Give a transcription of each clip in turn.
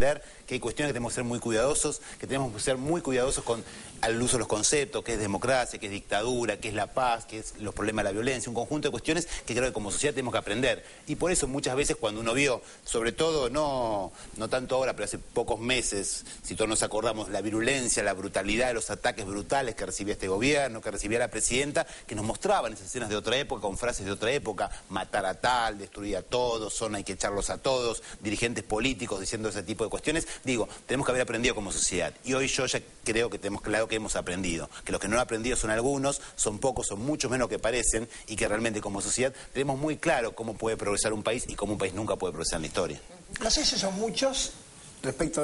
entender que hay cuestiones que tenemos que ser muy cuidadosos, que tenemos que ser muy cuidadosos con el uso de los conceptos, qué es democracia, qué es dictadura, qué es la paz, qué es los problemas de la violencia, un conjunto de cuestiones que creo que como sociedad tenemos que aprender. Y por eso muchas veces cuando uno vio, sobre todo, no tanto ahora, pero hace pocos meses, si todos nos acordamos, la virulencia, la brutalidad de los ataques brutales que recibía este gobierno, que recibía la presidenta, que nos mostraban esas escenas de otra época, con frases de otra época, matar a tal, destruir a todos, hay que echarlos a todos, dirigentes políticos diciendo ese tipo de cuestiones. Digo, tenemos que haber aprendido como sociedad. Y hoy yo ya creo que tenemos claro que hemos aprendido. Que los que no han aprendido son algunos, son pocos, son muchos menos que parecen, y que realmente como sociedad tenemos muy claro cómo puede progresar un país y cómo un país nunca puede progresar en la historia. No sé si son muchos,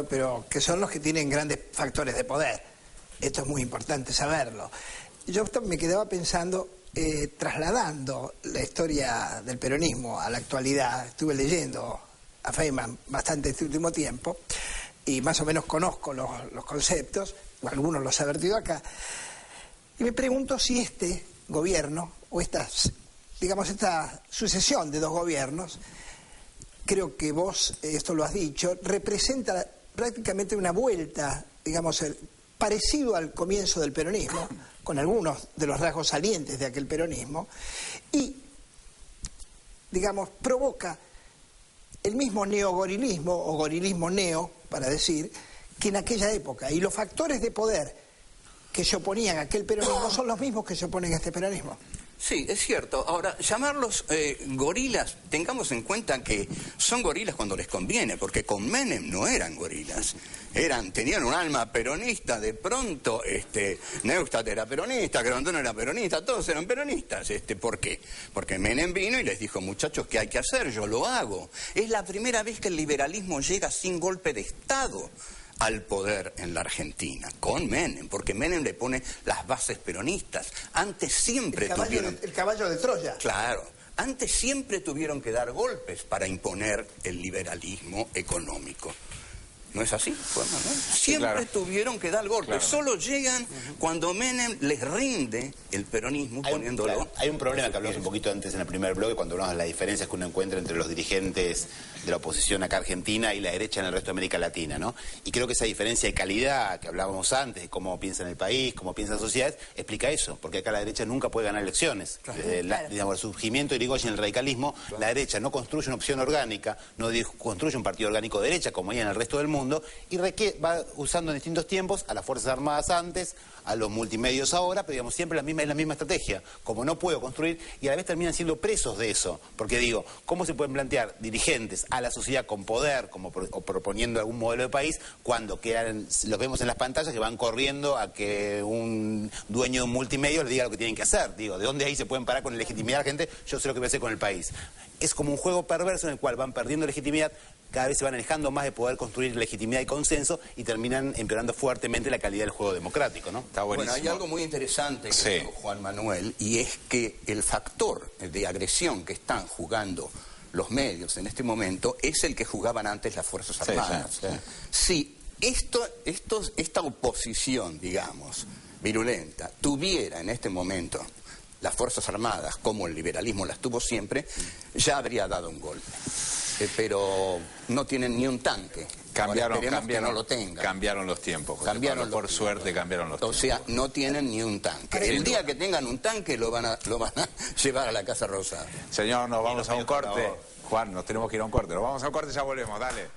pero que son los que tienen grandes factores de poder. Esto es muy importante saberlo. Yo me quedaba pensando, trasladando la historia del peronismo a la actualidad. Estuve leyendo a Feynman bastante este último tiempo y más o menos conozco los conceptos, o algunos los he vertido acá, y me pregunto si este gobierno, o esta sucesión de dos gobiernos, creo que vos esto lo has dicho, representa prácticamente una vuelta, parecido al comienzo del peronismo, con algunos de los rasgos salientes de aquel peronismo, y, provoca el mismo neogorilismo, o gorilismo neo, para decir, que en aquella época. Y los factores de poder que se oponían a aquel peronismo son los mismos que se oponen a este peronismo. Sí, es cierto. Ahora, llamarlos gorilas, tengamos en cuenta que son gorilas cuando les conviene, porque con Menem no eran gorilas. Tenían un alma peronista, de pronto Neustadt era peronista, Grondona era peronista, todos eran peronistas. ¿Por qué? Porque Menem vino y les dijo, muchachos, ¿qué hay que hacer? Yo lo hago. Es la primera vez que el liberalismo llega sin golpe de Estado al poder en la Argentina, con Menem, porque Menem le pone las bases peronistas. Antes siempre el caballo de Troya. Claro, antes siempre tuvieron que dar golpes para imponer el liberalismo económico. ¿No es así? Bueno, ¿no? Siempre tuvieron que dar golpes. Claro. Solo llegan cuando Menem les rinde el peronismo poniéndolo. Claro, hay un problema que hablamos un poquito antes en el primer bloque, cuando hablamos de las diferencias que uno encuentra entre los dirigentes de la oposición acá argentina y la derecha en el resto de América Latina, ¿no? Y creo que esa diferencia de calidad que hablábamos antes, de cómo piensa en el país, cómo piensa la sociedad, explica eso, porque acá la derecha nunca puede ganar elecciones. Claro. El surgimiento de Irigoyen en el radicalismo, la derecha no construye una opción orgánica, no construye un partido orgánico de derecha como hay en el resto del mundo, y va usando en distintos tiempos a las Fuerzas Armadas antes, a los multimedios ahora, pero siempre es la misma estrategia. Como no puedo construir, y a la vez terminan siendo presos de eso, porque ¿cómo se pueden plantear dirigentes a la sociedad con poder, o proponiendo algún modelo de país, cuando los vemos en las pantallas que van corriendo a que un dueño de un multimedio le diga lo que tienen que hacer? ¿De dónde ahí se pueden parar con la legitimidad de la gente? Yo sé lo que voy a hacer con el país. Es como un juego perverso en el cual van perdiendo legitimidad, cada vez se van alejando más de poder construir legitimidad y consenso y terminan empeorando fuertemente la calidad del juego democrático, ¿no? Está buenísimo. Bueno, hay algo muy interesante que dijo Juan Manuel, y es que el factor de agresión que están jugando los medios en este momento es el que jugaban antes las Fuerzas Armadas. Si esta oposición, virulenta, tuviera en este momento las Fuerzas Armadas, como el liberalismo las tuvo siempre, ya habría dado un golpe. Pero no tienen ni un tanque. Cambiaron los tiempos. Por suerte cambiaron los tiempos. O sea, no tienen ni un tanque. El día que tengan un tanque lo van a llevar a la Casa Rosada. Señor, nos vamos a un corte. Juan, nos tenemos que ir a un corte. Nos vamos a un corte y ya volvemos. Dale.